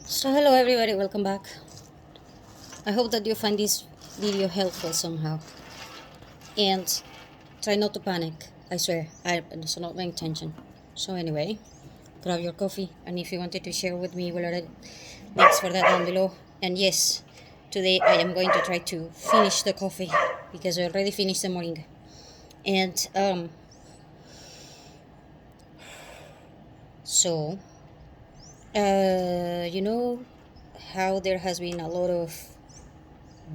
So hello everybody, welcome back. I hope that you find this video helpful somehow. And try not to panic. I swear, it's not my intention. So anyway, grab your coffee, and if you wanted to share with me, we'll add links for that down below. And yes, today I am going to try to finish the coffee because I already finished the morning. And so you know how there has been a lot of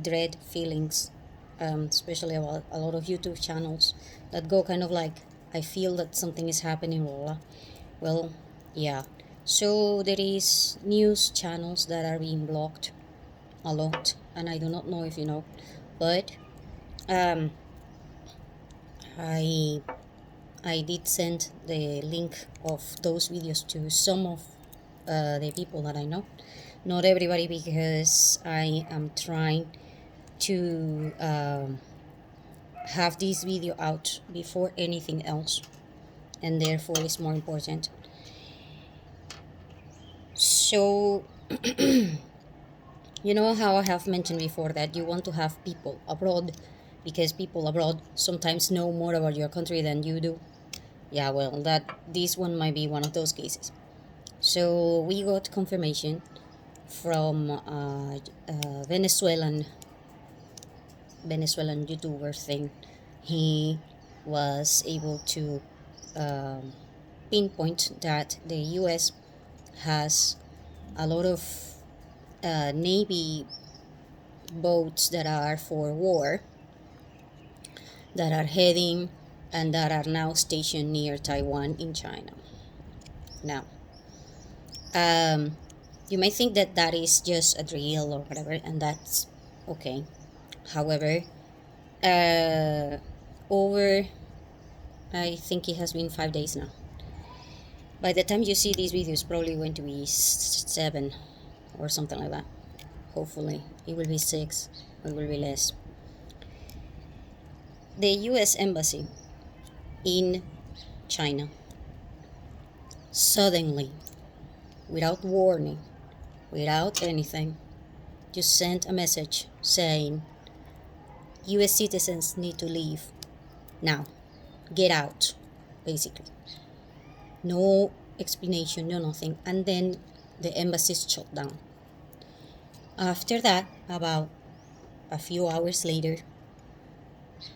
dread feelings, especially about a lot of YouTube channels that go kind of like, I feel that something is happening, blah, blah. Well, yeah. So there is news channels that are being blocked a lot, and I do not know if you know, but um, I I did send the link of those videos to some of the people that I know. Not everybody, because I am trying to have this video out before anything else, and therefore it's more important. So you know how I have mentioned before that you want to have people abroad because people abroad sometimes know more about your country than you do. Yeah, well, that this one might be one of those cases. So we got confirmation from Venezuelan YouTuber thing. He was able to um, pinpoint that the U.S. has a lot of Navy boats that are for war that are heading and that are now stationed near Taiwan in China. Now, um, you may think that that is just a drill or whatever, and that's okay. However, uh, over, I think it has been 5 days now. By the time you see these videos, probably going to be 7 or something like that. Hopefully, it will be 6, or it will be less. The U.S. Embassy in China suddenly, without warning, without anything, just sent a message saying U.S. citizens need to leave now. Get out, basically. No explanation, no nothing. And then the embassy shut down. After that, about a few hours later,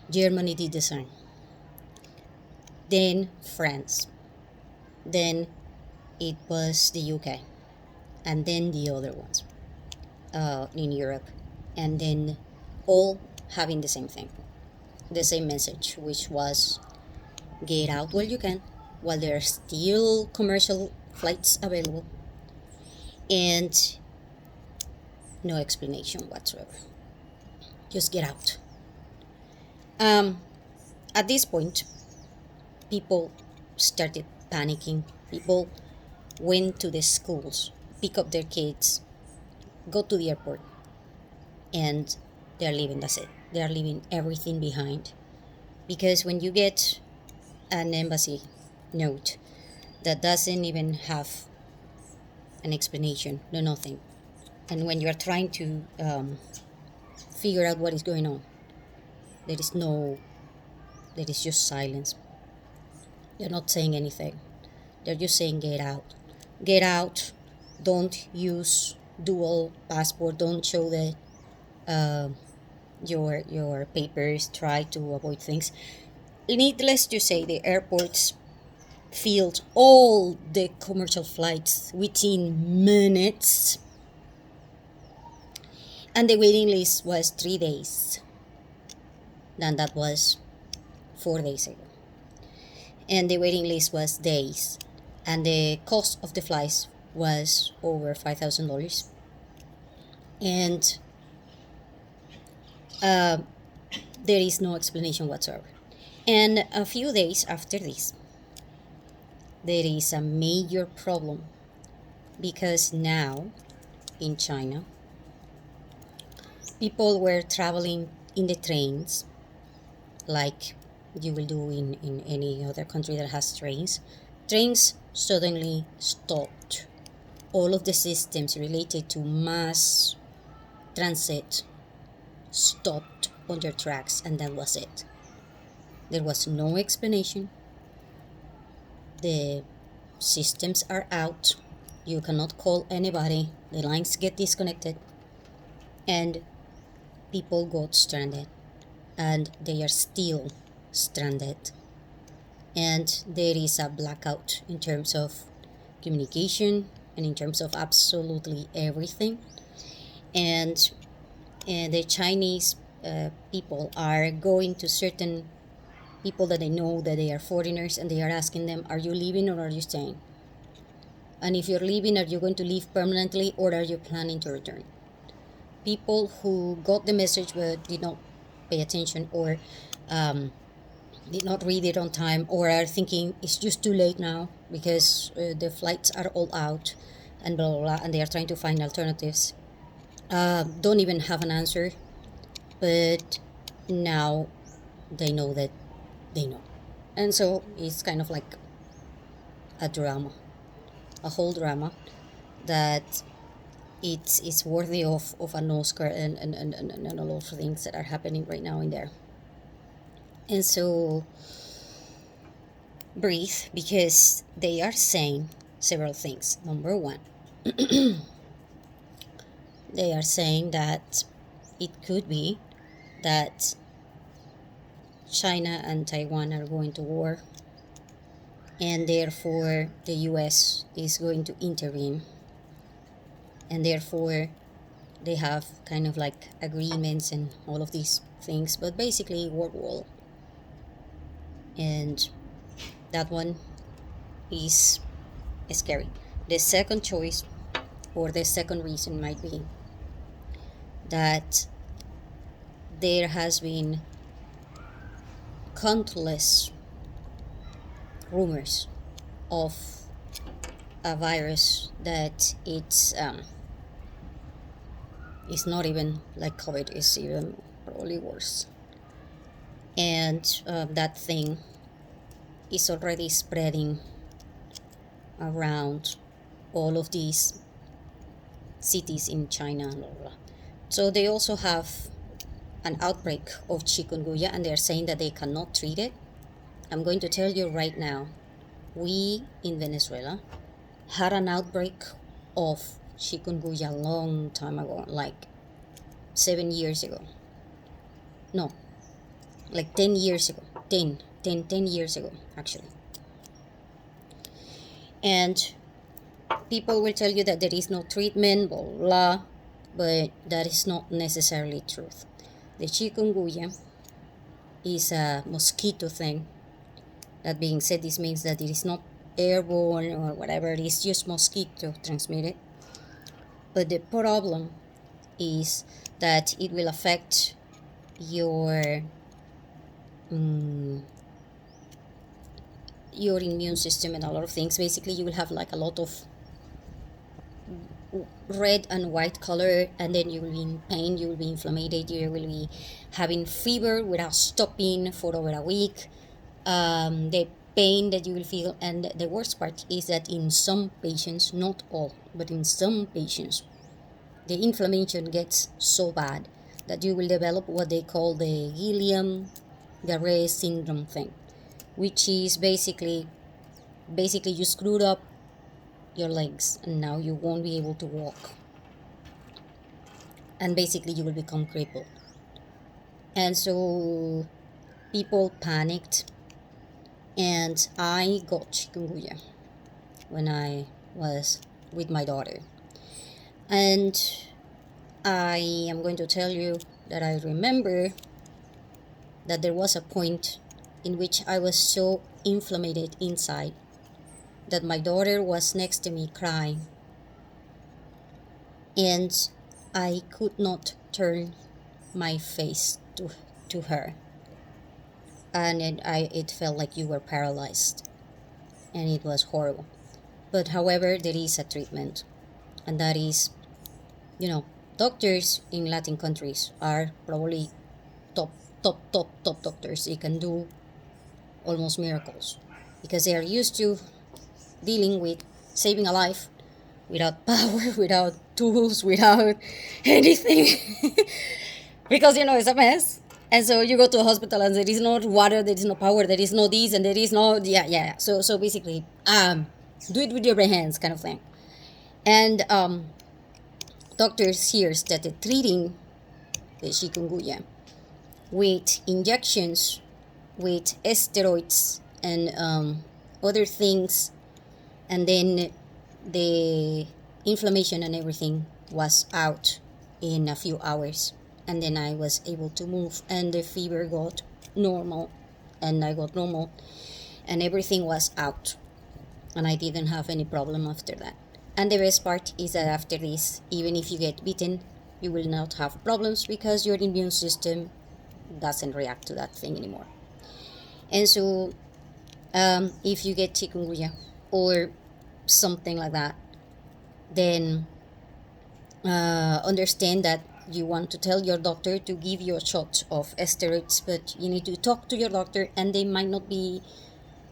Germany did the same. Then France. Then it was the UK. And then the other ones in Europe. And then all having the same thing, the same message, which was get out while you can, while there are still commercial flights available, and no explanation whatsoever. Just get out. At this point, people started panicking. People went to the schools, pick up their kids, go to the airport, and they're leaving. That's it. They're leaving everything behind. Because when you get an embassy note that doesn't even have an explanation, no nothing, and when you are trying to figure out what is going on, there is just silence. They're not saying anything. They're just saying get out. Get out. Don't use dual passport. Don't show the your papers. Try to avoid things. Needless to say, the airports filled all the commercial flights within minutes, and the waiting list was 3 days. And that was 4 days ago. And the waiting list was days, and the cost of the flights was over $5,000, and uh, there is no explanation whatsoever. And a few days after this, there is a major problem, because now in China, people were traveling in the trains like you will do in any other country that has trains. Trains suddenly stopped all of the systems related to mass transit stopped on their tracks, and that was it. There was no explanation. The systems are out. You cannot call anybody. The lines get disconnected, and people got stranded, and they are still stranded. And there is a blackout in terms of communication and in terms of absolutely everything. And the Chinese people are going to certain people that they know that they are foreigners, and they are asking them, are you leaving or are you staying? And if you're leaving, are you going to leave permanently or are you planning to return? People who got the message but did not pay attention, or did not read it on time, or are thinking it's just too late now because the flights are all out and blah, blah, blah, and they are trying to find alternatives, don't even have an answer. But now they know that they know. And so it's kind of like a drama, a whole drama that it's worthy of an Oscar, and a lot of things that are happening right now in there. And so breathe, because they are saying several things. Number one, they are saying that it could be that China and Taiwan are going to war, and therefore the US is going to intervene, and therefore they have kind of like agreements and all of these things, but basically world war. And that one is scary. The second choice, or the second reason, might be that there has been countless rumors of a virus that it's not even like COVID, is even probably worse. And that thing is already spreading around all of these cities in China. So they also have an outbreak of chikungunya, and they're saying that they cannot treat it. I'm going to tell you right now, we in Venezuela had an outbreak of chikungunya a long time ago, like 7 years ago. No, like 10 years ago. 10 years ago, actually. And people will tell you that there is no treatment, blah, blah, blah, but that is not necessarily truth. The chikungunya is a mosquito thing. That being said, this means that it is not airborne or whatever, it is just mosquito transmitted. But the problem is that it will affect your immune system and a lot of things. Basically, you will have like a lot of red and white color, and then you will be in pain, you will be inflamed, you will be having fever without stopping for over a week. The pain that you will feel, and the worst part is that in some patients, not all, but in some patients, the inflammation gets so bad that you will develop what they call the Guillain-Barré syndrome thing, which is basically you screwed up your legs and now you won't be able to walk, and basically you will become crippled. And so people panicked, and I got chikungunya when I was with my daughter. And I am going to tell you that I remember that there was a point in which I was so inflamed inside that my daughter was next to me crying, and I could not turn my face to her, and it felt like you were paralyzed, and it was horrible. But however, there is a treatment, and that is, doctors in Latin countries are probably top doctors. They can do almost miracles because they are used to dealing with saving a life without power, without tools, without anything. Because it's a mess. And so you go to a hospital and there is no water, there is no power, there is no this, and there is no yeah. So basically, do it with your bare hands, kind of thing. And doctors here started treating the chikungunya with injections, with steroids, and other things, and then the inflammation and everything was out in a few hours, and then I was able to move, and the fever got normal, and I got normal, and everything was out, and I didn't have any problem after that. And the best part is that after this, even if you get bitten, you will not have problems because your immune system doesn't react to that thing anymore. And so if you get chikungunya or something like that, then understand that you want to tell your doctor to give you a shot of steroids, but you need to talk to your doctor, and they might not be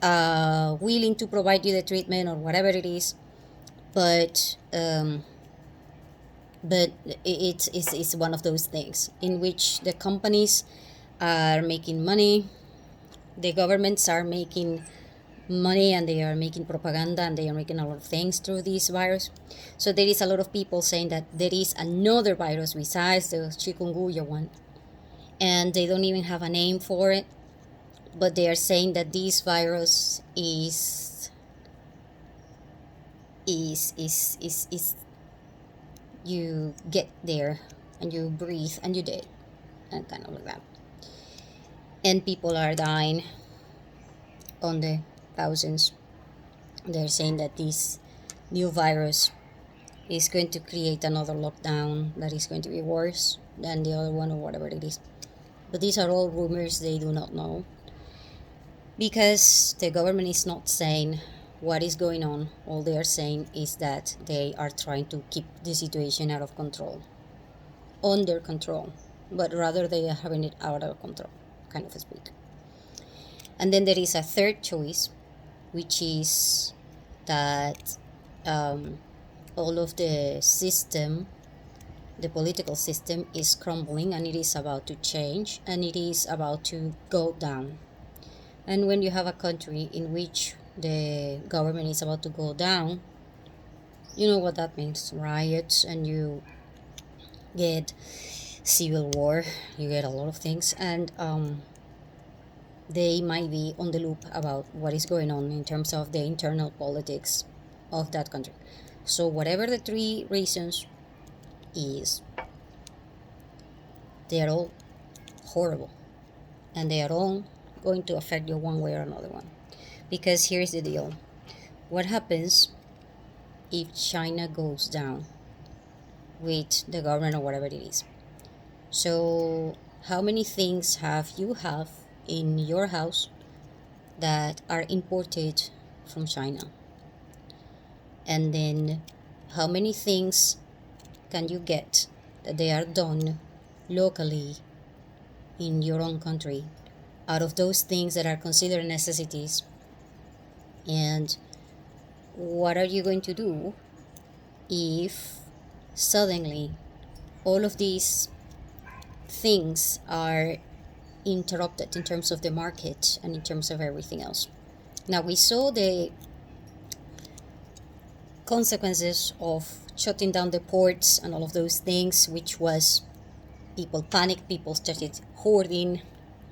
willing to provide you the treatment or whatever it is, but it's one of those things in which the companies are making money, the governments are making money, and they are making propaganda, and they are making a lot of things through this virus. So there is a lot of people saying that there is another virus besides the chikungunya one, and they don't even have a name for it, but they are saying that this virus is you get there and you breathe and you dead, and kind of like that. And people are dying on the thousands. They're saying that this new virus is going to create another lockdown that is going to be worse than the other one or whatever it is. But these are all rumors, they do not know. Because the government is not saying what is going on. All they are saying is that they are trying to keep the situation out of control. Under control. But rather they are having it out of control, kind of speak. And then there is a third choice, which is that all of the system, the political system, is crumbling, and it is about to change, and it is about to go down. And when you have a country in which the government is about to go down, you know what that means: riots, and you get civil war, you get a lot of things, and they might be on the loop about what is going on in terms of the internal politics of that country. So whatever the three reasons is, they are all horrible, and they are all going to affect you one way or another one. Because here's the deal: what happens if China goes down with the government or whatever it is? So how many things have in your house that are imported from China? And then how many things can you get that they are done locally in your own country out of those things that are considered necessities? And what are you going to do if suddenly all of these things are interrupted in terms of the market and in terms of everything else? Now, we saw the consequences of shutting down the ports and all of those things, which was people panicked, people started hoarding,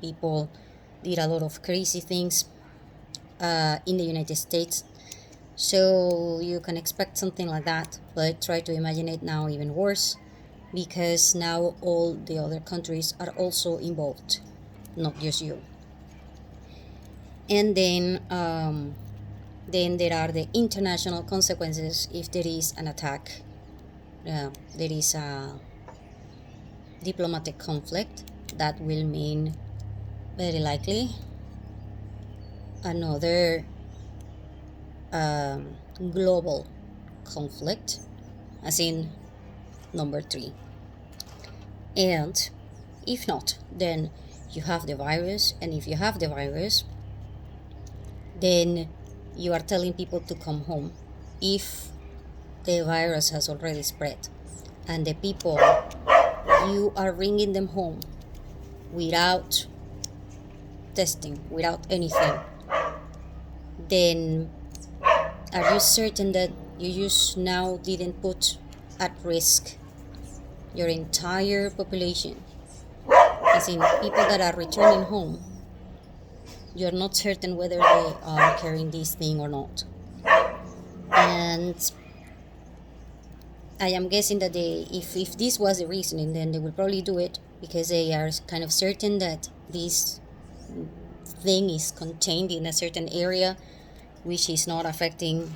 people did a lot of crazy things in the United States. So you can expect something like that, but try to imagine it now even worse, because now all the other countries are also involved, not just you. And then there are the international consequences if there is an attack. There is a diplomatic conflict that will mean very likely another global conflict, as in number 3. And if not, then you have the virus, and if you have the virus, then you are telling people to come home. If the virus has already spread, and the people, you are bringing them home without testing, without anything, then are you certain that you just now didn't put at risk your entire population? As in, people that are returning home, you're not certain whether they are carrying this thing or not. And I am guessing that if this was the reasoning, then they will probably do it because they are kind of certain that this thing is contained in a certain area, which is not affecting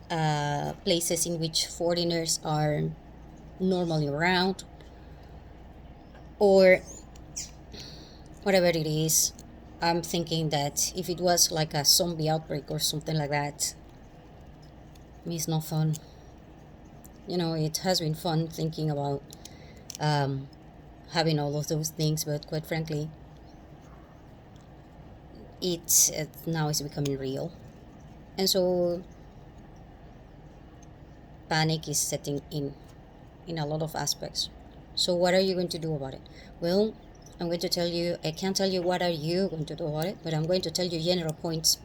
places in which foreigners are normally around, or whatever it is. I'm thinking that if it was like a zombie outbreak or something like that, it's not fun. It has been fun thinking about having all of those things, but quite frankly, it now is becoming real. And so panic is setting in a lot of aspects. So what are you going to do about it? Well, I'm going to tell you, I can't tell you what are you going to do about it, but I'm going to tell you general points.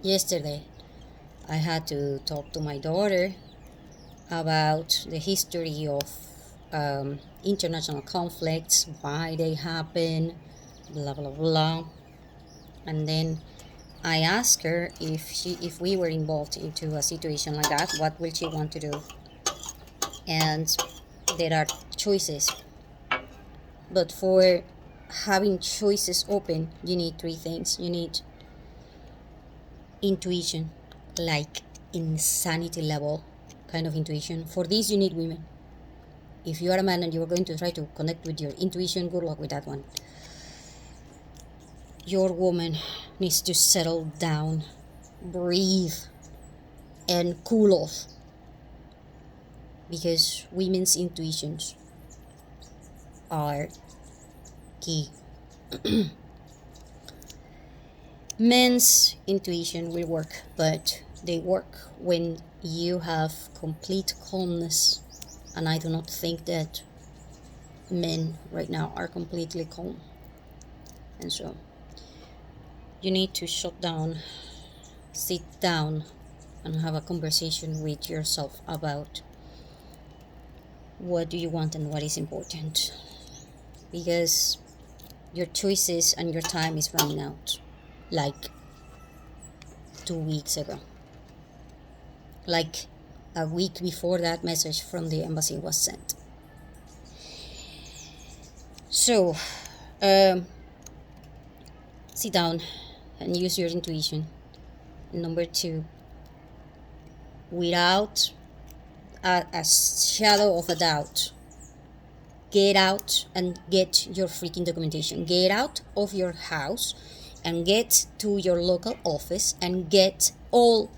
Yesterday, I had to talk to my daughter about the history of international conflicts, why they happen, blah, blah, blah. And then I asked her if we were involved into a situation like that, what will she want to do? And there are choices. But for having choices open, you need three things. You need intuition, like insanity level kind of intuition. For this, you need women. If you are a man and you are going to try to connect with your intuition, good luck with that one. Your woman needs to settle down, breathe, and cool off. Because women's intuitions are key. Men's intuition will work, but they work when you have complete calmness. And I do not think that men right now are completely calm. And so you need to shut down, sit down, and have a conversation with yourself about what do you want and what is important. Because your choices and your time is running out. Like 2 weeks ago. Like a week before that message from the embassy was sent. So, sit down and use your intuition. Number 2, without a shadow of a doubt, get out and get your freaking documentation. Get out of your house and get to your local office and get all,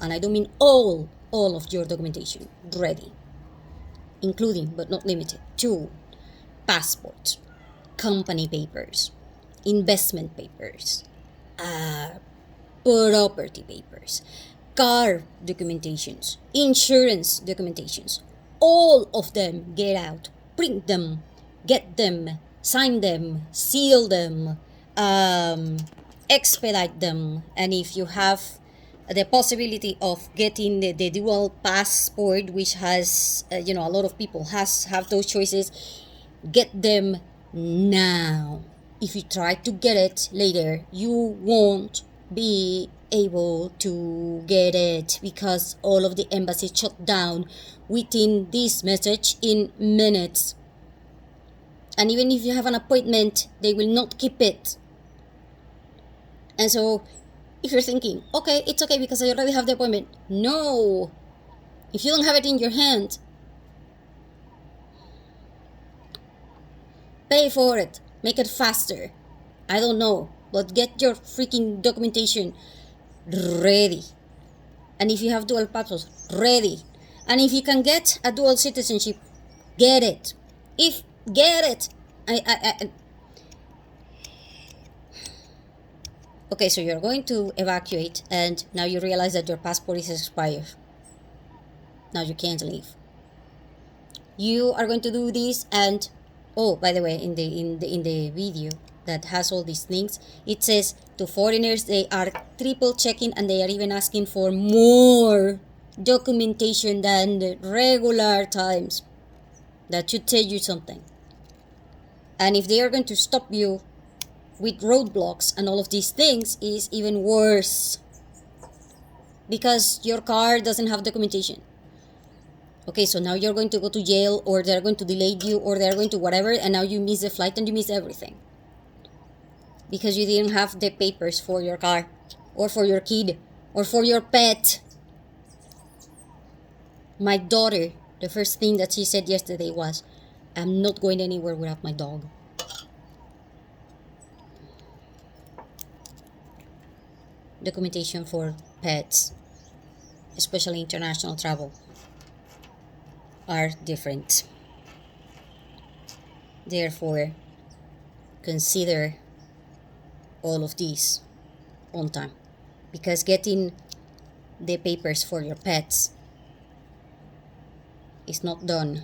and I don't mean all of your documentation ready, including but not limited to passport, company papers, investment papers, property papers, car documentations, insurance documentations, all of them. Get out, print them, get them, sign them, seal them, expedite them. And if you have the possibility of getting the dual passport, which has a lot of people have those choices, get them now. If you try to get it later, you won't be able to get it because all of the embassies shut down within this message in minutes. And even if you have an appointment, they will not keep it. And so if you're thinking, okay, it's okay because I already have the appointment. No. If you don't have it in your hand, pay for it. Make it faster. I don't know. But get your freaking documentation ready. And if you have dual passports, ready. And if you can get a dual citizenship, get it. Get it. Okay, so you're going to evacuate, and now you realize that your passport is expired. Now you can't leave. You are going to do this, and oh, by the way, in the video that has all these things, it says to foreigners they are triple checking, and they are even asking for more documentation than the regular times. That should tell you something. And if they are going to stop you with roadblocks and all of these things, is even worse, because your car doesn't have documentation. Okay, so now you're going to go to jail, or they're going to delay you, or they're going to whatever, and now you miss the flight and you miss everything because you didn't have the papers for your car, or for your kid, or for your pet. My daughter, the first thing that she said yesterday was, I'm not going anywhere without my dog. Documentation for pets, especially international travel, are different. Therefore, consider all of these on time, because getting the papers for your pets is not done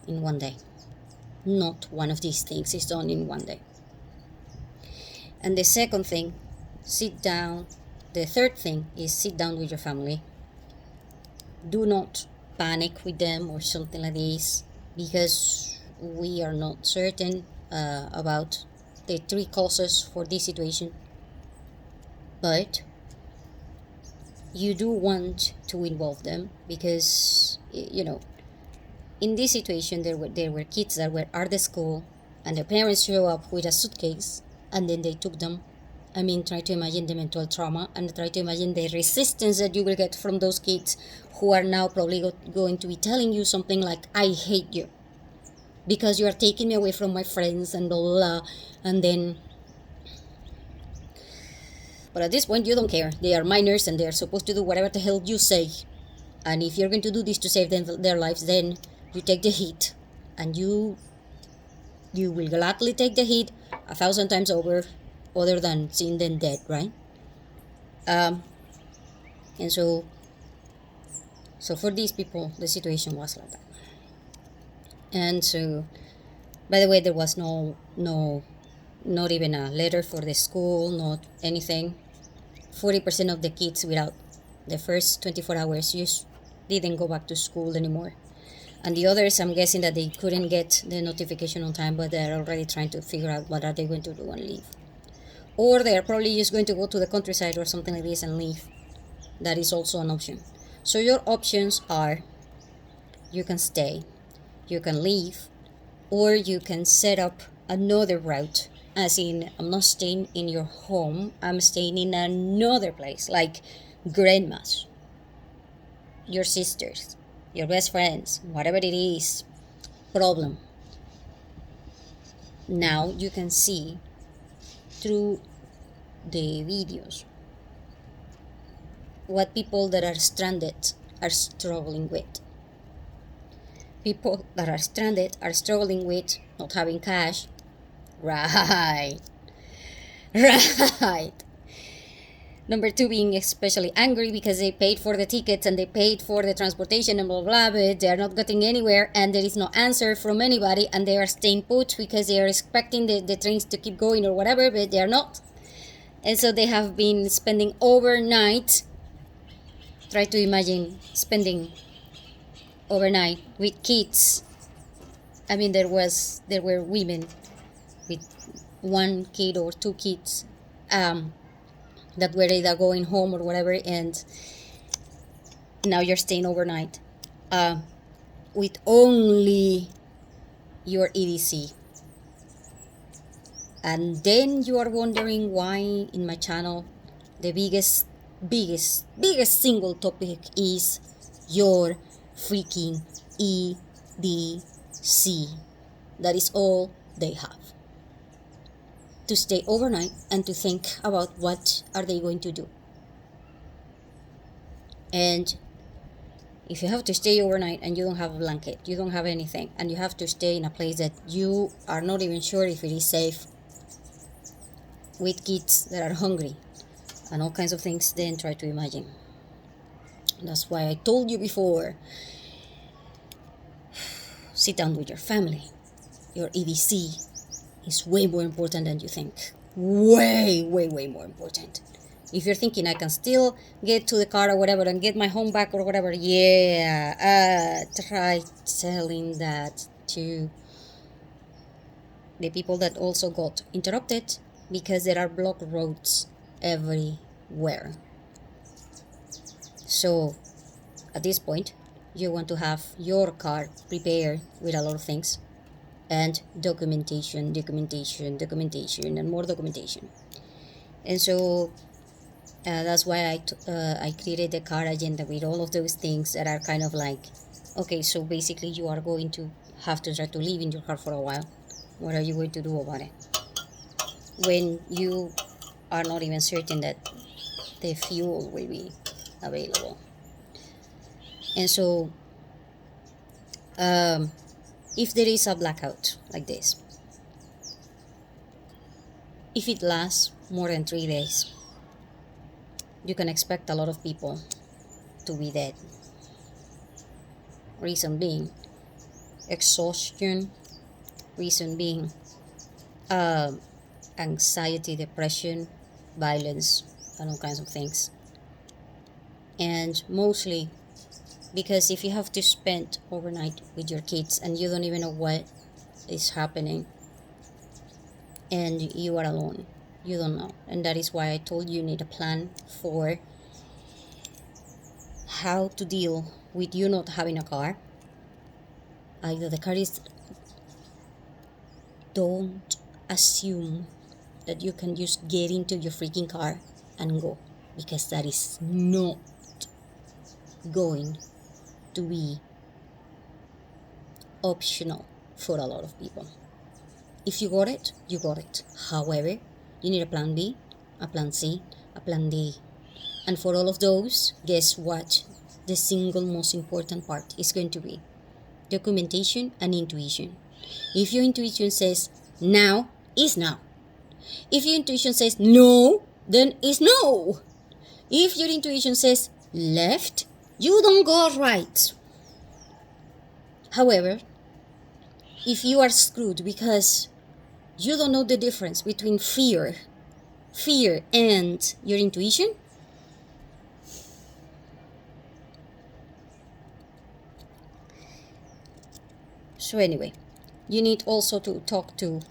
in one day. Not one of these things is done in one day. And the second thing, sit down. The third thing is sit down with your family. Do not panic with them or something like this, because we are not certain about the three causes for this situation. But you do want to involve them, because in this situation there were kids that were at the school, and the parents show up with a suitcase, and then they took them. I mean, try to imagine the mental trauma, and try to imagine the resistance that you will get from those kids who are now probably going to be telling you something like, I hate you because you are taking me away from my friends and blah, blah, blah. And then, but at this point you don't care. They are minors and they are supposed to do whatever the hell you say. And if you're going to do this to save them their lives, then you take the hit, and you will gladly take the hit 1,000 times over, other than seeing them dead, right? And so for these people, the situation was like that. And so, by the way, there was not even a letter for the school, not anything. 40% of the kids, without the first 24 hours, just didn't go back to school anymore. And the others, I'm guessing that they couldn't get the notification on time, but they're already trying to figure out what are they going to do and leave. Or they're probably just going to go to the countryside or something like this and leave. That is also an option. So your options are, you can stay, you can leave, or you can set up another route. As in, I'm not staying in your home, I'm staying in another place, like grandma's, your sisters, your best friends, whatever it is. Problem. Now you can see through the videos what people that are stranded are struggling with. People that are stranded are struggling with not having cash. Right. Number two, being especially angry because they paid for the tickets and they paid for the transportation and blah, blah, but they are not getting anywhere, and there is no answer from anybody, and they are staying put because they are expecting the trains to keep going or whatever, but they are not. And so they have been spending overnight. Try to imagine spending overnight with kids. I mean, there were women with one kid or two kids that were either going home or whatever, and now you're staying overnight with only your EDC. And then you are wondering why in my channel the biggest single topic is your freaking EDC. That is all they have. To stay overnight and to think about what are they going to do. And if you have to stay overnight and you don't have a blanket, you don't have anything, and you have to stay in a place that you are not even sure if it is safe, with kids that are hungry, and all kinds of things, then try to imagine. That's why I told you before, sit down with your family. Your EDC is way more important than you think. Way, way, way more important. If you're thinking I can still get to the car or whatever and get my home back or whatever, try telling that to the people that also got interrupted, because there are blocked roads everywhere. So at this point, you want to have your car prepared with a lot of things, and documentation, and more documentation. And so that's why I created the car agenda with all of those things that are kind of like, okay, so basically you are going to have to try to live in your car for a while. What are you going to do about it when you are not even certain that the fuel will be available? And so if there is a blackout like this, if it lasts more than 3 days, you can expect a lot of people to be dead. Reason being exhaustion, reason being anxiety, depression, violence, and all kinds of things. And mostly because if you have to spend overnight with your kids and you don't even know what is happening, and you are alone, you don't know. And that is why I told you need a plan for how to deal with you not having a car. Either the car is, don't assume that you can just get into your freaking car and go, because that is not going to be optional for a lot of people. If you got it, you got it. However, you need a plan B, a plan C, a plan D. And for all of those, guess what? The single most important part is going to be documentation and intuition. If your intuition says now, is now. If your intuition says no, then is no. If your intuition says left, you don't go right. However, if you are screwed because you don't know the difference between fear and your intuition, so anyway, you need also to talk to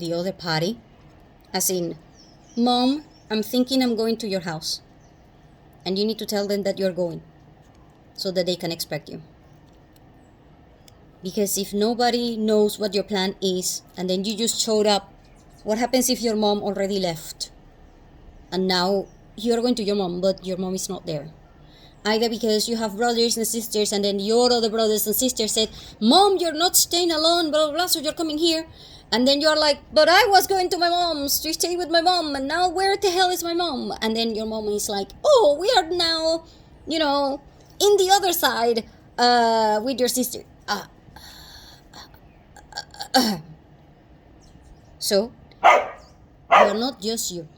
the other party, as in, Mom, I'm thinking I'm going to your house. And you need to tell them that you're going so that they can expect you. Because if nobody knows what your plan is and then you just showed up, what happens if your mom already left? And now you're going to your mom, but your mom is not there. Either because you have brothers and sisters and then your other brothers and sisters said, Mom, you're not staying alone, blah, blah, blah, so you're coming here. And then you're like, but I was going to my mom's to stay with my mom, and now where the hell is my mom? And then your mom is like, oh, we are now, in the other side with your sister. So, you're not just you.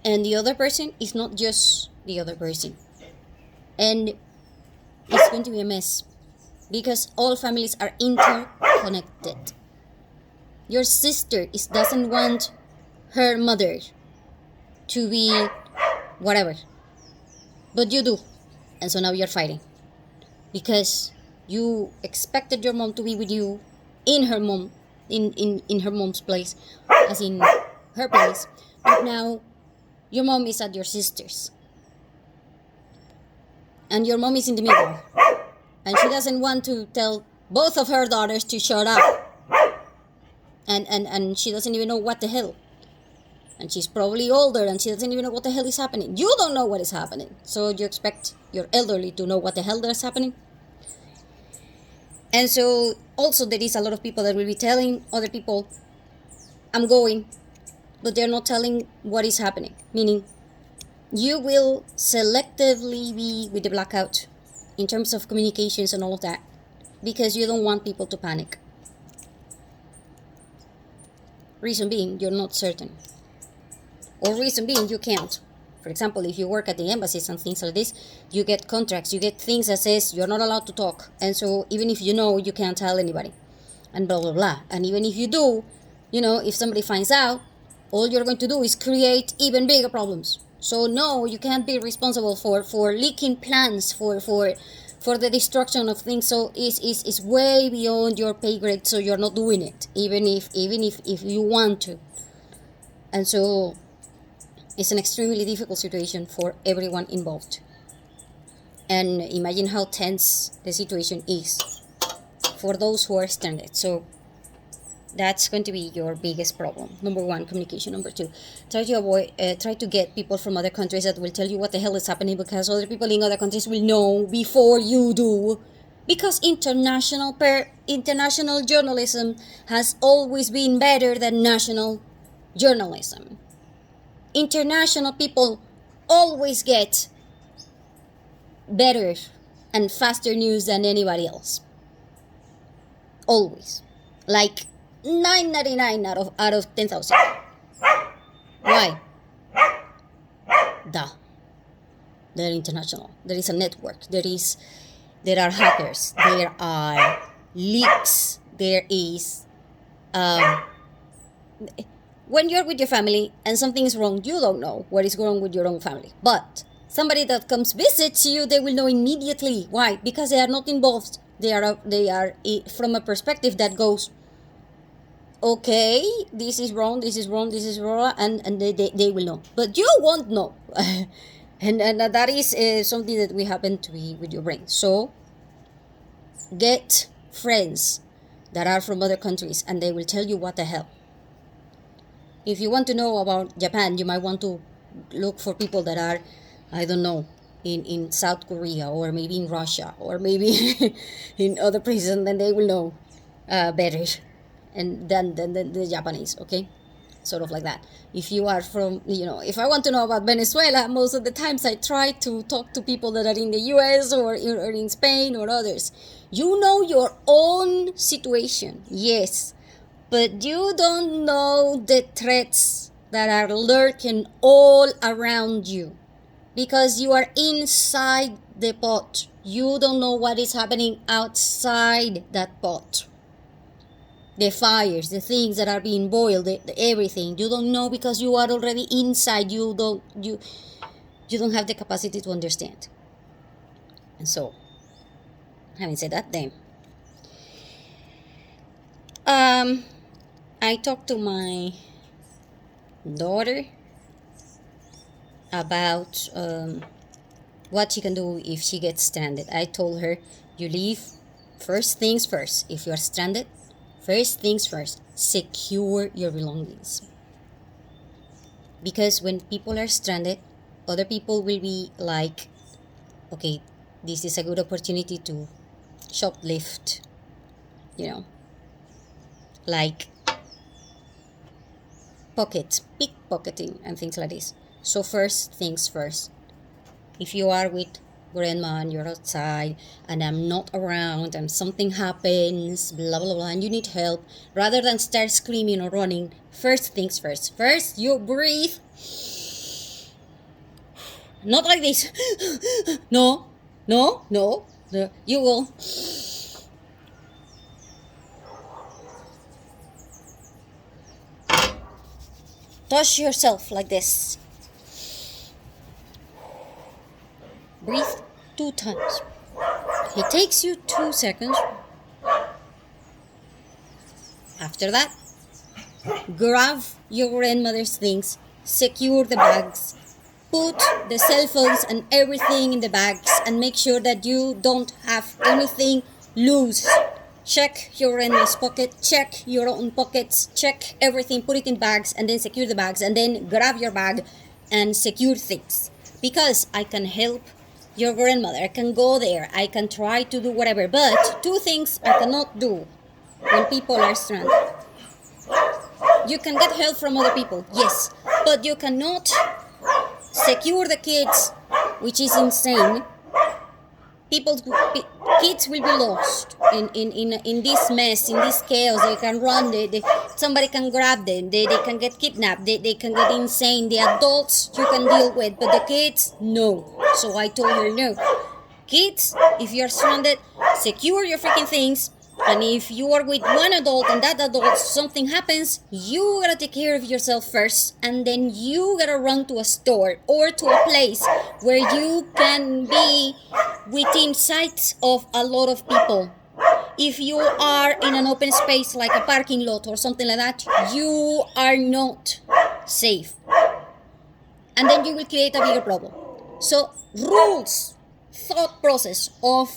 And the other person is not just the other person. And it's going to be a mess because all families are interconnected. Your sister doesn't want her mother to be whatever, but you do. And so now you're fighting because you expected your mom to be with you in her mom's place, as in her place, but now your mom is at your sister's and your mom is in the middle and she doesn't want to tell both of her daughters to shut up. And she doesn't even know what the hell. And she's probably older and she doesn't even know what the hell is happening. You don't know what is happening. So you expect your elderly to know what the hell is happening. And so also there is a lot of people that will be telling other people, I'm going, but they're not telling what is happening. Meaning, you will selectively be with the blackout in terms of communications and all of that because you don't want people to panic. Reason being, you're not certain. or reason being you can't. For example, if you work at the embassies and things like this, you get contracts, you get things that says you're not allowed to talk. And so even if you know, you can't tell anybody. And blah, blah, blah. And even if you do, if somebody finds out, all you're going to do is create even bigger problems. So no, you can't be responsible for leaking plans, for the destruction of things. So it's way beyond your pay grade, so you're not doing it, even if you want to. And so it's an extremely difficult situation for everyone involved. And imagine how tense the situation is for those who are stranded. So that's going to be your biggest problem. Number one, communication. Number two, try to get people from other countries that will tell you what the hell is happening, because other people in other countries will know before you do. Because international journalism has always been better than national journalism. International people always get better and faster news than anybody else. Always. Like 999 out of 10,000. Why? They're international. There is a network. There are hackers. There are leaks. There is when you're with your family and something is wrong, you don't know what is wrong with your own family. But somebody that comes visits you, they will know immediately. Why? Because they are not involved. They are from a perspective that goes, okay, this is wrong, and they will know. But you won't know. and that is something that will happen to be with your brain. So get friends that are from other countries, and they will tell you what the hell. If you want to know about Japan, you might want to look for people that are, I don't know, in South Korea, or maybe in Russia, or maybe in other places, and then they will know better and than the Japanese, okay? Sort of like that. If you are from, if I want to know about Venezuela, most of the times I try to talk to people that are in the US or in Spain or others. You know your own situation, yes, but you don't know the threats that are lurking all around you, because you are inside the pot. You don't know what is happening outside that pot. The fires, the things that are being boiled, everything. You don't know because you are already inside. You don't have the capacity to understand. And so, having said that, then I talked to my daughter about what she can do if she gets stranded. I told her, you leave. First things first. If you are stranded, first things first, secure your belongings. Because when people are stranded, other people will be like, okay, this is a good opportunity to shoplift, like pickpocketing and things like this. So first things first. If you are with grandma and you're outside and I'm not around and something happens, blah blah blah, and you need help, rather than start screaming or running, first things first. First you breathe, not like this. no, you will touch yourself like this. Breathe 2 times. It takes you 2 seconds. After that, grab your grandmother's things, secure the bags, put the cell phones and everything in the bags, and make sure that you don't have anything loose. Check your grandma's pocket, check your own pockets, check everything, put it in bags, and then secure the bags, and then grab your bag and secure things. Because I can help your grandmother, I can go there, I can try to do whatever, but 2 things I cannot do when people are stranded. You can get help from other people, yes, but you cannot secure the kids, which is insane, people, kids will be lost in this mess, in this chaos. They can run, somebody can grab them, they can get kidnapped, they can get insane. The adults you can deal with, but the kids, no. So I told her, no. Kids, if you're stranded, secure your freaking things. And if you are with one adult and that adult, something happens, you gotta take care of yourself first. And then you gotta run to a store or to a place where you can be within sight of a lot of people. If you are in an open space like a parking lot or something like that, you are not safe. And then you will create a bigger problem. So rules, thought process of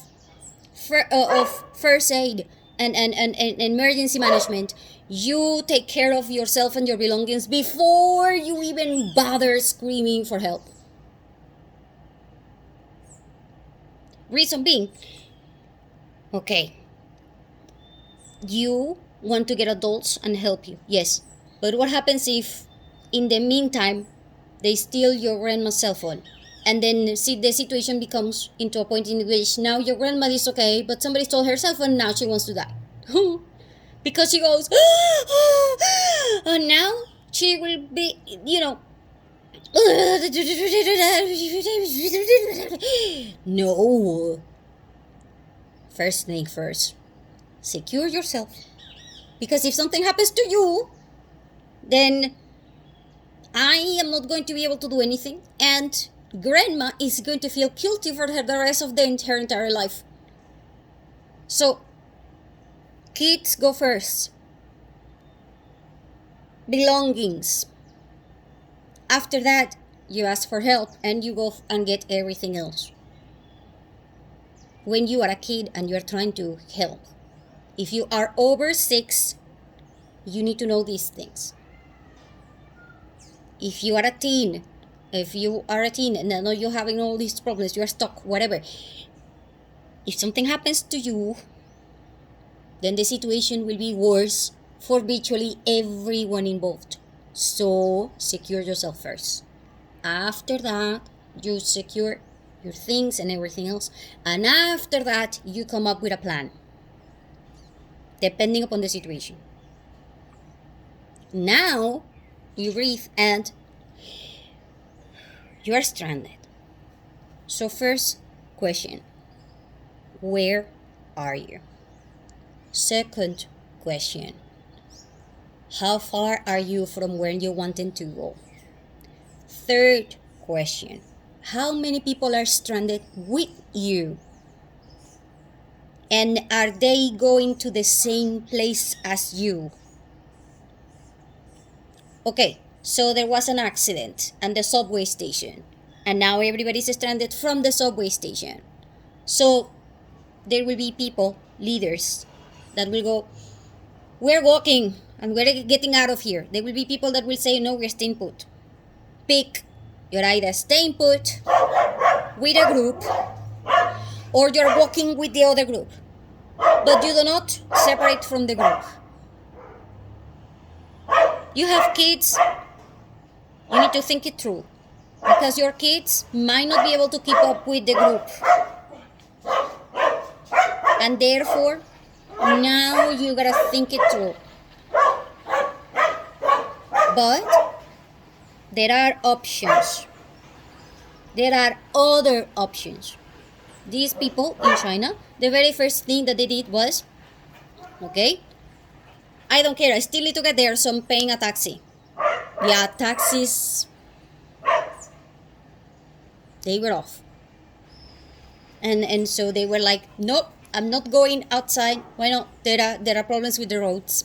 first aid and emergency management. You take care of yourself and your belongings before you even bother screaming for help. Reason being, okay, you want to get adults and help you, yes, but what happens if in the meantime they steal your grandma's cell phone? And then see, the situation becomes into a point in which now your grandma is okay, but somebody stole her cell phone, now she wants to die. Because she goes, and now she will be, no. First thing first, secure yourself. Because if something happens to you, then I am not going to be able to do anything, and grandma is going to feel guilty for the rest of her entire life. So, kids go first. Belongings. After that, you ask for help and you go and get everything else. When you are a kid and you are trying to help, if you are over 6, you need to know these things. If you are a teen, and I know you're having all these problems, you are stuck, whatever. If something happens to you, then the situation will be worse for virtually everyone involved. So secure yourself first. After that, you secure your things and everything else. And after that, you come up with a plan, depending upon the situation. Now, you breathe and you are stranded. So first question, where are you? Second question, how far are you from where you wanted to go? Third question, how many people are stranded with you? And are they going to the same place as you? Okay, so there was an accident at the subway station, and now everybody's stranded from the subway station. So there will be people, leaders, that will go, we're walking and we're getting out of here. There will be people that will say, no, we're staying put. Pick, you're either staying put with a group or you're walking with the other group, but you do not separate from the group. You have kids, you need to think it through, because your kids might not be able to keep up with the group. And therefore, now you gotta think it through. But there are options. There are other options. These people in China, the very first thing that they did was, okay, I don't care, I still need to get there, so I'm paying a taxi. Yeah, taxis, they were off. And so they were like, nope, I'm not going outside. Why not? There are problems with the roads.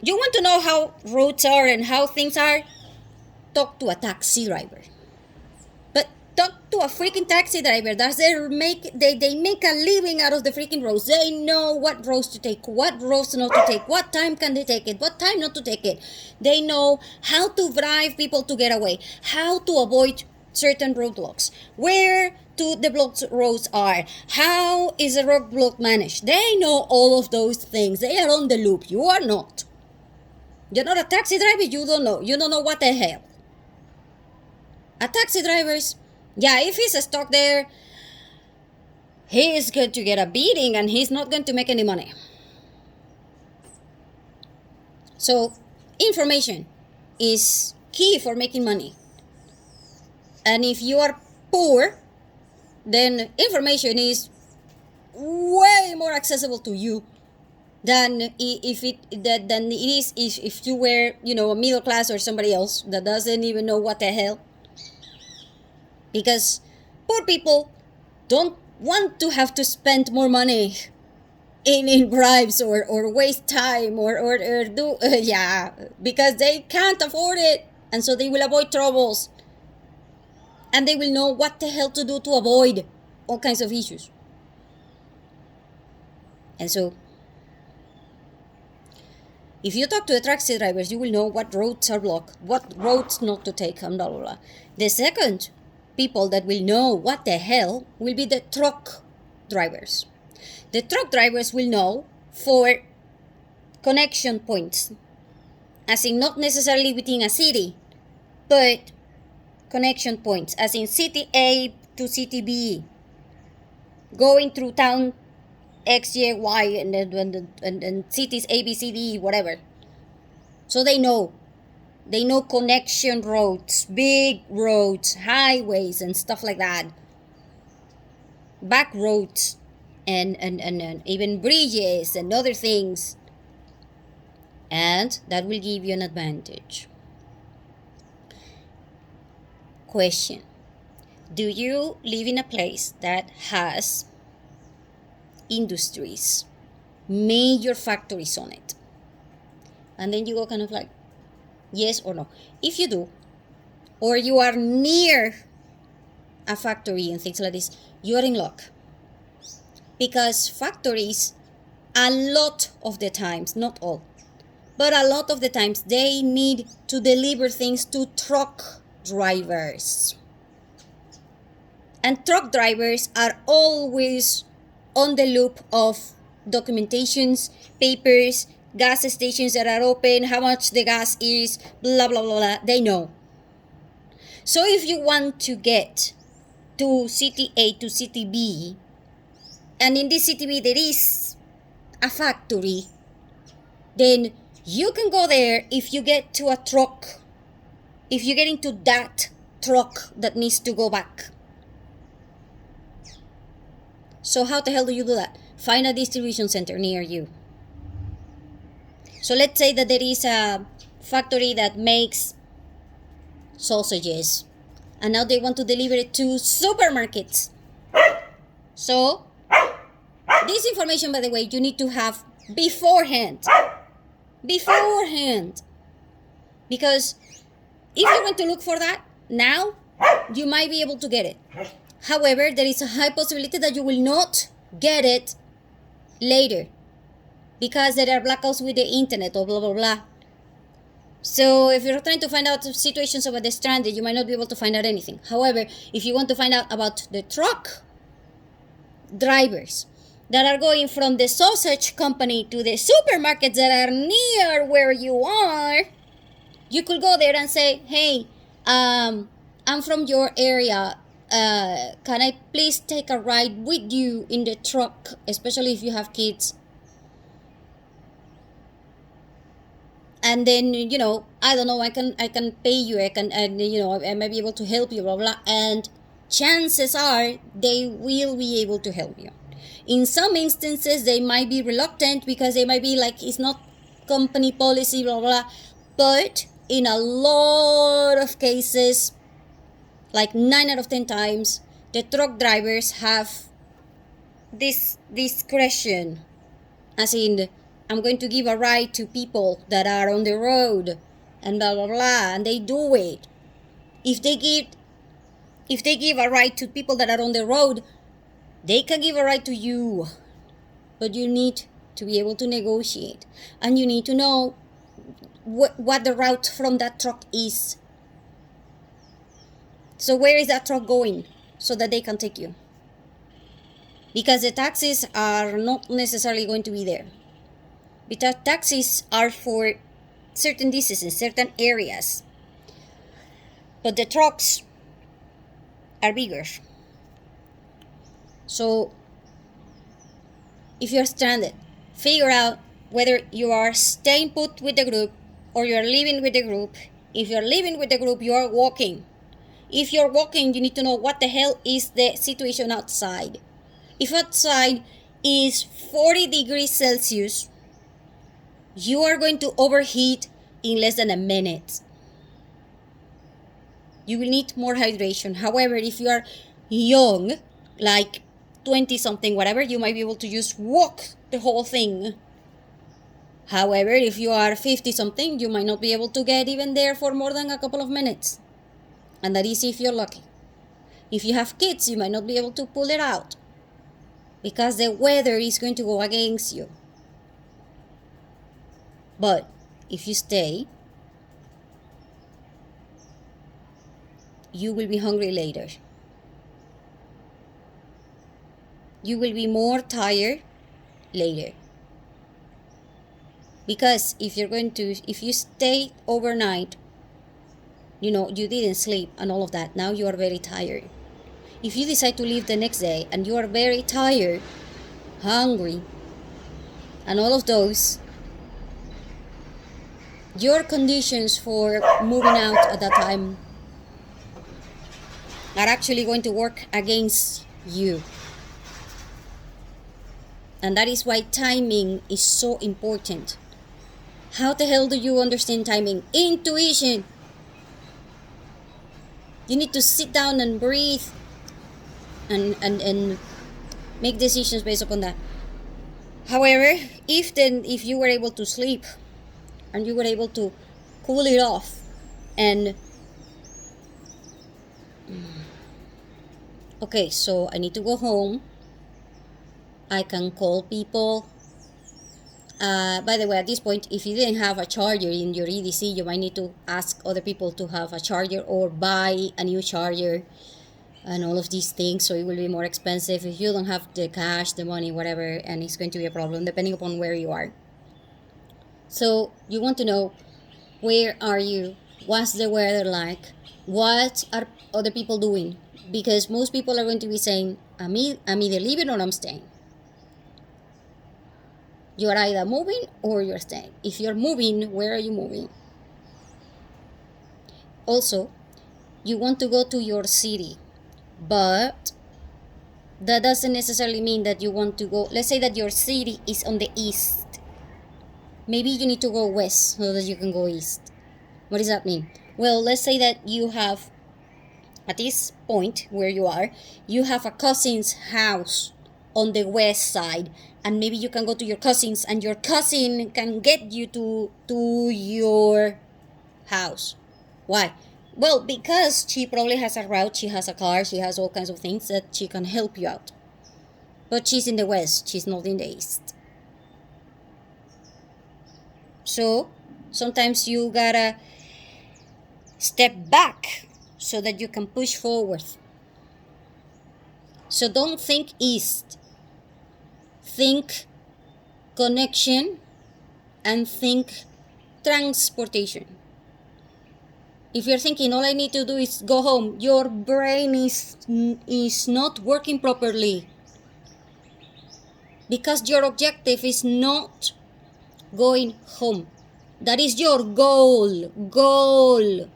You want to know how roads are and how things are? Talk to a taxi driver. But talk to a freaking taxi driver. They make a living out of the freaking roads. They know what roads to take, what roads not to take, what time can they take it, what time not to take it. They know how to drive people to get away, how to avoid certain roadblocks, where the blocked roads are, how is a roadblock managed. They know all of those things. They are on the loop. You are not. You're not a taxi driver. You don't know. You don't know what the hell. A taxi driver's, yeah, if he's stuck there, he is going to get a beating and he's not going to make any money. So information is key for making money. And if you are poor, then information is way more accessible to you than it is if you were, a middle class or somebody else that doesn't even know what the hell. Because poor people don't want to have to spend more money in bribes or waste time or do because they can't afford it, and so they will avoid troubles, and they will know what the hell to do to avoid all kinds of issues. And so if you talk to the taxi drivers, you will know what roads are blocked, what roads not to take, and blah blah blah. The second people that will know what the hell will be the truck drivers. The truck drivers will know for connection points, as in not necessarily within a city, but connection points, as in city A to city B, going through town X, Y, Y, and cities A, B, C, D, whatever. So they know connection roads, big roads, highways, and stuff like that, back roads, and even bridges and other things, and that will give you an advantage. Question: do you live in a place that has industries, major factories on it? And then you go kind of like, yes or no. If you do, or you are near a factory and things like this, you are in luck. Because factories, a lot of the times, not all, but a lot of the times, they need to deliver things to truck drivers. And truck drivers are always on the loop of documentations, papers, gas stations that are open, how much the gas is, blah, blah, blah, blah. They know. So if you want to get to city A to city B, and in this city B there is a factory, then you can go there if you get to a truck, if you get into that truck that needs to go back. So how the hell do you do that? Find a distribution center near you. So let's say that there is a factory that makes sausages, and now they want to deliver it to supermarkets. So this information, by the way, you need to have beforehand. Because if you're going to look for that now, you might be able to get it. However, there is a high possibility that you will not get it later, because there are blackouts with the internet or blah blah blah. So if you're trying to find out situations about the stranded, you might not be able to find out anything. However, if you want to find out about the truck drivers that are going from the sausage company to the supermarkets that are near where you are, you could go there and say, hey, I'm from your area. Can I please take a ride with you in the truck, especially if you have kids? And then, I don't know, I can pay you, I might be able to help you, blah blah, and chances are they will be able to help you. In some instances they might be reluctant because they might be like, it's not company policy, blah blah, but in a lot of cases, like 9 out of 10 times, the truck drivers have this discretion, as in, I'm going to give a ride to people that are on the road, and blah blah blah, and they do it. If they give a ride to people that are on the road, they can give a ride to you, but you need to be able to negotiate, and you need to know what the route from that truck is. So where is that truck going, so that they can take you? Because the taxis are not necessarily going to be there. Because taxis are for certain distances, certain areas. But the trucks are bigger. So if you're stranded, figure out whether you are staying put with the group or you're leaving with the group. If you're leaving with the group, you are walking. If you're walking, you need to know what the hell is the situation outside. If outside is 40 degrees Celsius, you are going to overheat in less than a minute. You will need more hydration. However, if you are young, like 20 something, whatever, you might be able to just walk the whole thing. However, if you are 50 something, you might not be able to get even there for more than a couple of minutes. And that is if you're lucky. If you have kids, you might not be able to pull it out because the weather is going to go against you. But if you stay, you will be hungry later. You will be more tired later. Because if you stay overnight, you didn't sleep and all of that, now you are very tired. If you decide to leave the next day and you are very tired, hungry, and all of those, your conditions for moving out at that time are actually going to work against you. And that is why timing is so important. How the hell do you understand timing? Intuition. You need to sit down and breathe and make decisions based upon that. However, if you were able to sleep and you were able to cool it off and okay, so I need to go home. I can call people. By the way, at this point, if you didn't have a charger in your EDC, you might need to ask other people to have a charger or buy a new charger and all of these things, so it will be more expensive if you don't have the cash, the money, whatever, and it's going to be a problem depending upon where you are. So you want to know, where are you? What's the weather like? What are other people doing? Because most people are going to be saying, I'm either leaving or I'm staying. You're either moving or you're staying. If you're moving, where are you moving? Also, you want to go to your city, but that doesn't necessarily mean that you want to go. Let's say that your city is on the east. Maybe you need to go west so that you can go east. What does that mean? Well, let's say that you have, at this point where you are, you have a cousin's house on the west side, and maybe you can go to your cousin's and your cousin can get you to your house. Why? Well, because she probably has a route, she has a car, she has all kinds of things that she can help you out. But she's in the west, she's not in the east. So sometimes you gotta step back so that you can push forward. So don't think east. Think connection and think transportation. If you're thinking all I need to do is go home, your brain is not working properly. Because your objective is not going home. That is your goal,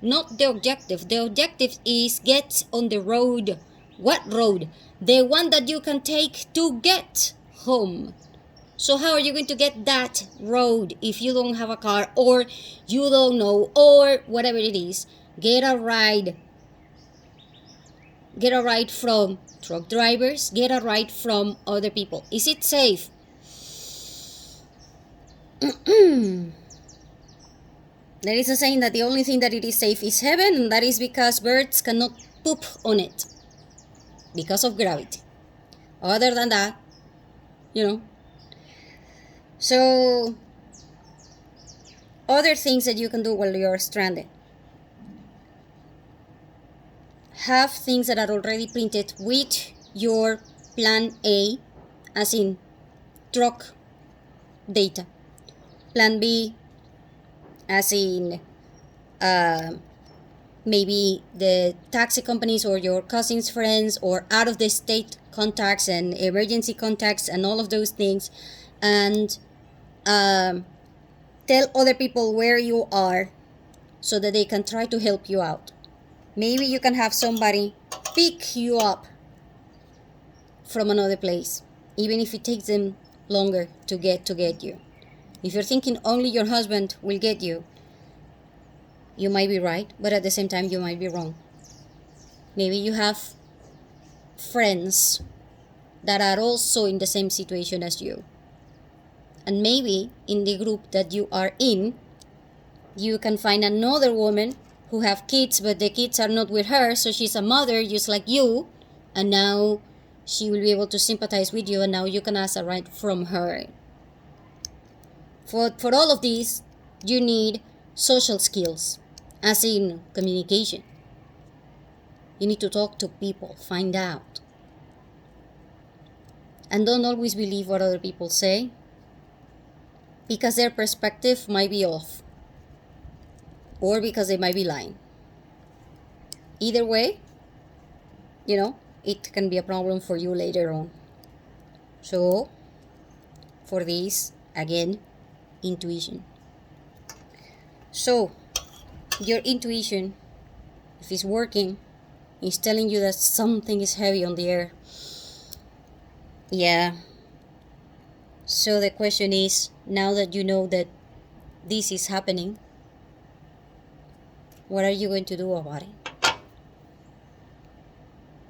not the objective. The objective is get on the road. What road? The one that you can take to get home. So how are you going to get that road if you don't have a car, or you don't know, or whatever it is? Get a ride. Get a ride from truck drivers. Get a ride from other people. Is it safe? There is a saying that the only thing that it is safe is heaven, and that is because birds cannot poop on it because of gravity. Other than that, So, other things that you can do while you're stranded. Have things that are already printed with your plan A, as in truck data. Plan B, as in maybe the taxi companies or your cousin's friends or out of the state contacts and emergency contacts and all of those things, and um, tell other people where you are so that they can try to help you out. Maybe you can have somebody pick you up from another place, even if it takes them longer to get you. If you're thinking only your husband will get you might be right, but at the same time you might be wrong. Maybe you have friends that are also in the same situation as you. And maybe in the group that you are in, you can find another woman who have kids, but the kids are not with her, so she's a mother just like you, and now she will be able to sympathize with you, and now you can ask a ride from her. For all of these, you need social skills, as in communication. You need to talk to people, find out. And don't always believe what other people say, because their perspective might be off, or because they might be lying. Either way, it can be a problem for you later on. So, for this, again, intuition. So, your intuition, if it's working, is telling you that something is heavy on the air. Yeah. So the question is, now that you know that this is happening, what are you going to do about it?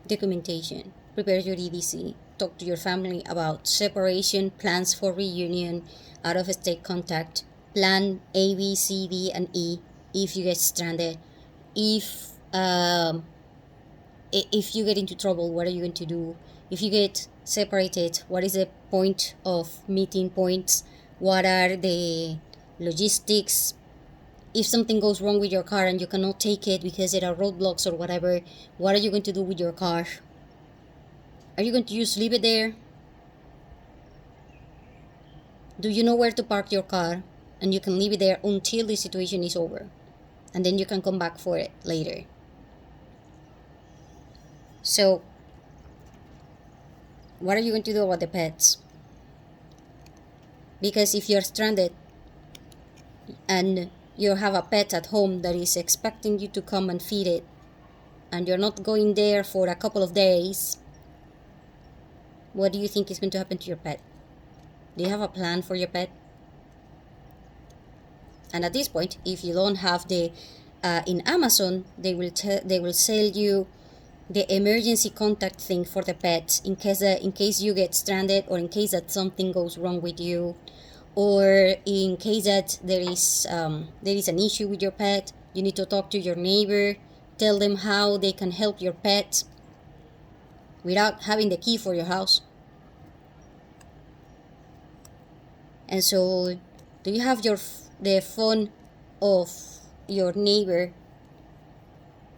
Documentation. Prepare your EDC. Talk to your family about separation, plans for reunion, out of state contact, plan A, B, C, D, and E if you get stranded. If you get into trouble, what are you going to do? If you get separated, what is the point of meeting points? What are the logistics? If something goes wrong with your car and you cannot take it because there are roadblocks or whatever, what are you going to do with your car? Are you going to just leave it there? Do you know where to park your car and you can leave it there until the situation is over, and then you can come back for it later? So, what are you going to do about the pets? Because if you're stranded and you have a pet at home that is expecting you to come and feed it, and you're not going there for a couple of days, what do you think is going to happen to your pet? Do you have a plan for your pet? And at this point, if you don't have in Amazon, they will sell you the emergency contact thing for the pets in case you get stranded, or in case that something goes wrong with you, or in case that there is an issue with your pet. You need to talk to your neighbor, tell them how they can help your pet without having the key for your house. And so, do you have the phone of your neighbor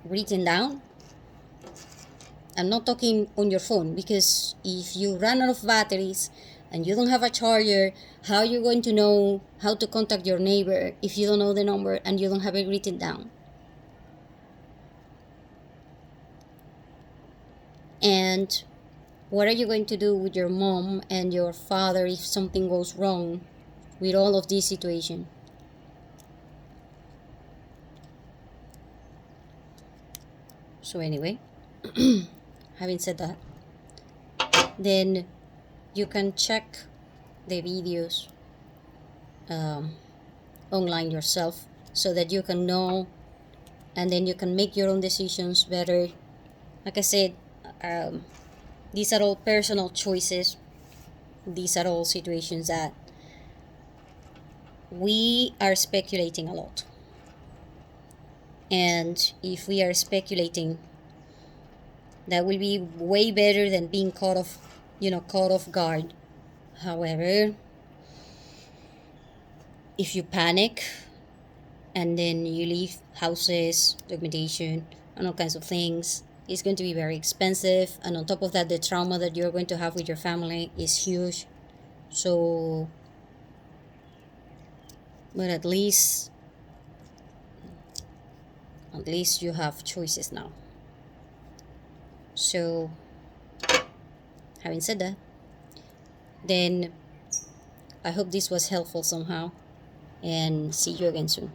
written down? I'm not talking on your phone, because if you run out of batteries and you don't have a charger, how are you going to know how to contact your neighbor if you don't know the number and you don't have it written down? And what are you going to do with your mom and your father if something goes wrong with all of this situation? So anyway, having said that, then you can check the videos online yourself so that you can know, and then you can make your own decisions better. Like I said, these are all personal choices. These are all situations that we are speculating a lot. And if we are speculating, that will be way better than being caught off guard. However, if you panic and then you leave houses, documentation, and all kinds of things, it's going to be very expensive. And on top of that, the trauma that you're going to have with your family is huge. So, but at least At least you have choices now. So, having said that, then I hope this was helpful somehow, and see you again soon.